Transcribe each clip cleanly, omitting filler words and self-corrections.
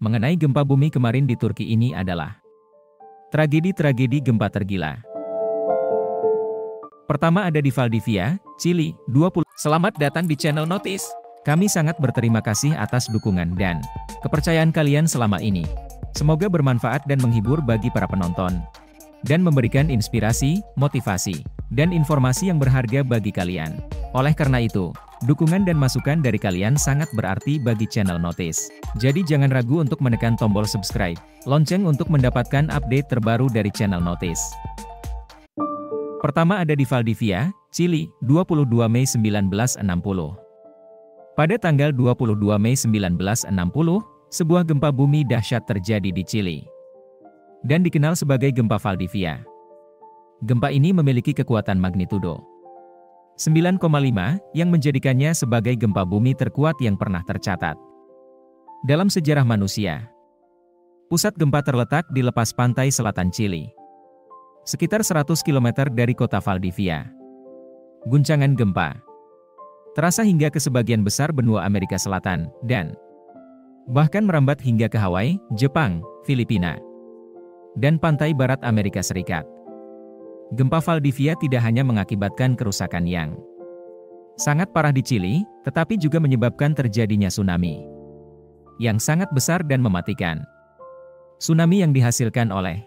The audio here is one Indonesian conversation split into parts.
mengenai gempa bumi kemarin di Turki ini adalah tragedi-tragedi gempa tergila. Pertama ada di Valdivia, Chili, 20. Selamat datang di channel Notice. Kami sangat berterima kasih atas dukungan dan kepercayaan kalian selama ini. Semoga bermanfaat dan menghibur bagi para penonton, dan memberikan inspirasi, motivasi, dan informasi yang berharga bagi kalian. Oleh karena itu, dukungan dan masukan dari kalian sangat berarti bagi channel Notice. Jadi jangan ragu untuk menekan tombol subscribe, lonceng untuk mendapatkan update terbaru dari channel Notice. Pertama ada di Valdivia, Chili, 22 Mei 1960. Pada tanggal 22 Mei 1960, sebuah gempa bumi dahsyat terjadi di Chili dan dikenal sebagai gempa Valdivia. Gempa ini memiliki kekuatan magnitudo 9,5 yang menjadikannya sebagai gempa bumi terkuat yang pernah tercatat dalam sejarah manusia. Pusat gempa terletak di lepas pantai selatan Chili, sekitar 100 km dari kota Valdivia. Guncangan gempa terasa hingga ke sebagian besar benua Amerika Selatan, dan bahkan merambat hingga ke Hawaii, Jepang, Filipina, dan pantai barat Amerika Serikat. Gempa Valdivia tidak hanya mengakibatkan kerusakan yang sangat parah di Chili, tetapi juga menyebabkan terjadinya tsunami yang sangat besar dan mematikan. Tsunami yang dihasilkan oleh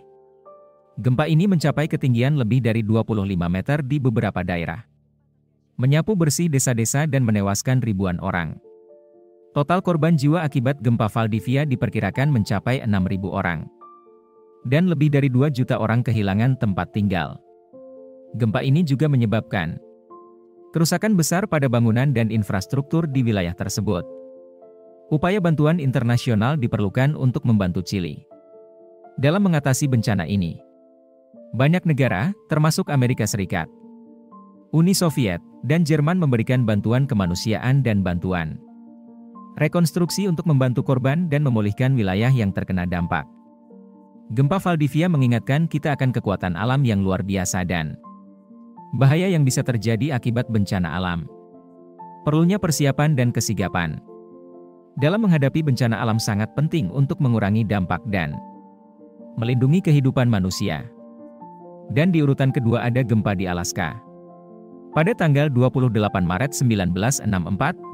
gempa ini mencapai ketinggian lebih dari 25 meter di beberapa daerah, menyapu bersih desa-desa dan menewaskan ribuan orang. Total korban jiwa akibat gempa Valdivia diperkirakan mencapai 6.000 orang. Dan lebih dari 2 juta orang kehilangan tempat tinggal. Gempa ini juga menyebabkan kerusakan besar pada bangunan dan infrastruktur di wilayah tersebut. Upaya bantuan internasional diperlukan untuk membantu Chili dalam mengatasi bencana ini. Banyak negara, termasuk Amerika Serikat, Uni Soviet, dan Jerman memberikan bantuan kemanusiaan dan bantuan rekonstruksi untuk membantu korban dan memulihkan wilayah yang terkena dampak. Gempa Valdivia mengingatkan kita akan kekuatan alam yang luar biasa dan bahaya yang bisa terjadi akibat bencana alam. Perlunya persiapan dan kesigapan dalam menghadapi bencana alam sangat penting untuk mengurangi dampak dan melindungi kehidupan manusia. Dan di urutan kedua ada gempa di Alaska. Pada tanggal 28 Maret 1964,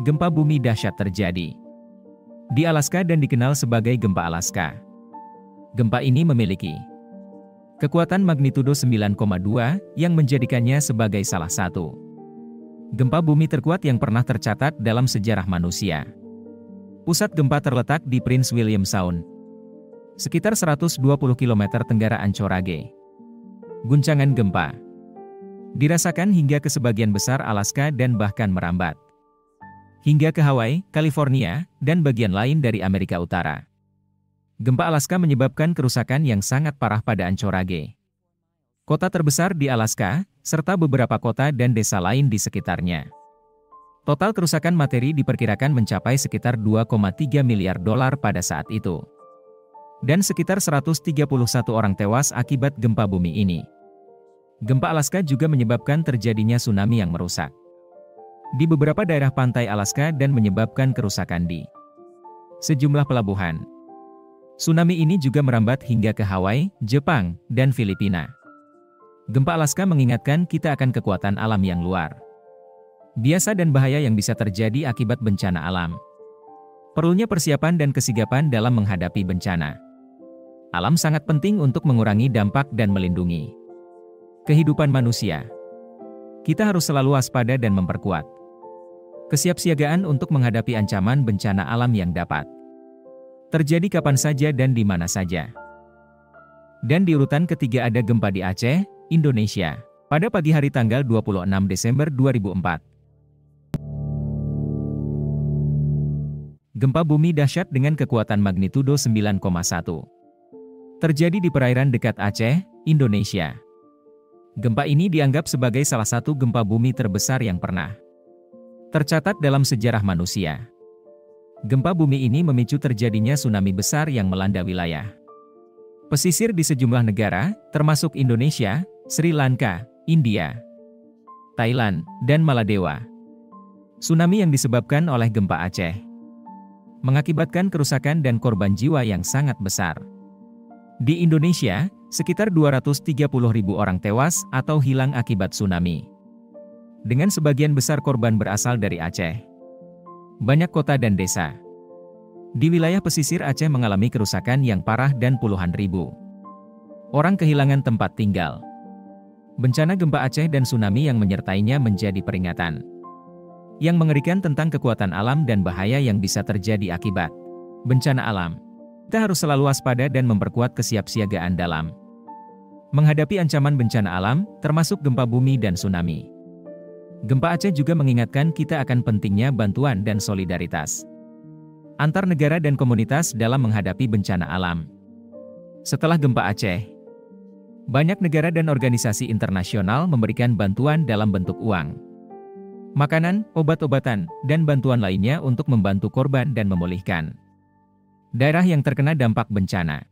gempa bumi dahsyat terjadi di Alaska dan dikenal sebagai gempa Alaska. Gempa ini memiliki kekuatan magnitudo 9,2 yang menjadikannya sebagai salah satu gempa bumi terkuat yang pernah tercatat dalam sejarah manusia. Pusat gempa terletak di Prince William Sound, sekitar 120 km tenggara Anchorage. Guncangan gempa dirasakan hingga ke sebagian besar Alaska dan bahkan merambat hingga ke Hawaii, California, dan bagian lain dari Amerika Utara. Gempa Alaska menyebabkan kerusakan yang sangat parah pada Anchorage, kota terbesar di Alaska, serta beberapa kota dan desa lain di sekitarnya. Total kerusakan materi diperkirakan mencapai sekitar 2,3 miliar dolar pada saat itu. Dan sekitar 131 orang tewas akibat gempa bumi ini. Gempa Alaska juga menyebabkan terjadinya tsunami yang merusak di beberapa daerah pantai Alaska dan menyebabkan kerusakan di sejumlah pelabuhan. Tsunami ini juga merambat hingga ke Hawaii, Jepang, dan Filipina. Gempa Alaska mengingatkan kita akan kekuatan alam yang luar biasa dan bahaya yang bisa terjadi akibat bencana alam. Perlunya persiapan dan kesigapan dalam menghadapi bencana alam sangat penting untuk mengurangi dampak dan melindungi kehidupan manusia. Kita harus selalu waspada dan memperkuat kesiapsiagaan untuk menghadapi ancaman bencana alam yang dapat terjadi kapan saja dan di mana saja. Dan di urutan ketiga ada gempa di Aceh, Indonesia, pada pagi hari tanggal 26 Desember 2004. Gempa bumi dahsyat dengan kekuatan magnitudo 9,1 terjadi di perairan dekat Aceh, Indonesia. Gempa ini dianggap sebagai salah satu gempa bumi terbesar yang pernah tercatat dalam sejarah manusia. Gempa bumi ini memicu terjadinya tsunami besar yang melanda wilayah pesisir di sejumlah negara, termasuk Indonesia, Sri Lanka, India, Thailand, dan Maladewa. Tsunami yang disebabkan oleh gempa Aceh mengakibatkan kerusakan dan korban jiwa yang sangat besar. Di Indonesia, sekitar 230.000 orang tewas atau hilang akibat tsunami. Dengan sebagian besar korban berasal dari Aceh. Banyak kota dan desa di wilayah pesisir Aceh mengalami kerusakan yang parah dan puluhan ribu orang kehilangan tempat tinggal. Bencana gempa Aceh dan tsunami yang menyertainya menjadi peringatan yang mengerikan tentang kekuatan alam dan bahaya yang bisa terjadi akibat bencana alam. Kita harus selalu waspada dan memperkuat kesiapsiagaan dalam menghadapi ancaman bencana alam, termasuk gempa bumi dan tsunami. Gempa Aceh juga mengingatkan kita akan pentingnya bantuan dan solidaritas antar negara dan komunitas dalam menghadapi bencana alam. Setelah gempa Aceh, banyak negara dan organisasi internasional memberikan bantuan dalam bentuk uang, makanan, obat-obatan, dan bantuan lainnya untuk membantu korban dan memulihkan daerah yang terkena dampak bencana.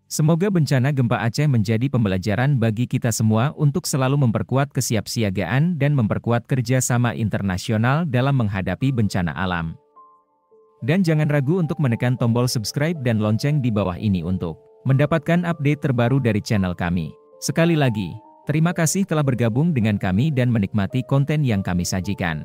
Semoga bencana gempa Aceh menjadi pembelajaran bagi kita semua untuk selalu memperkuat kesiapsiagaan dan memperkuat kerjasama internasional dalam menghadapi bencana alam. Dan jangan ragu untuk menekan tombol subscribe dan lonceng di bawah ini untuk mendapatkan update terbaru dari channel kami. Sekali lagi, terima kasih telah bergabung dengan kami dan menikmati konten yang kami sajikan.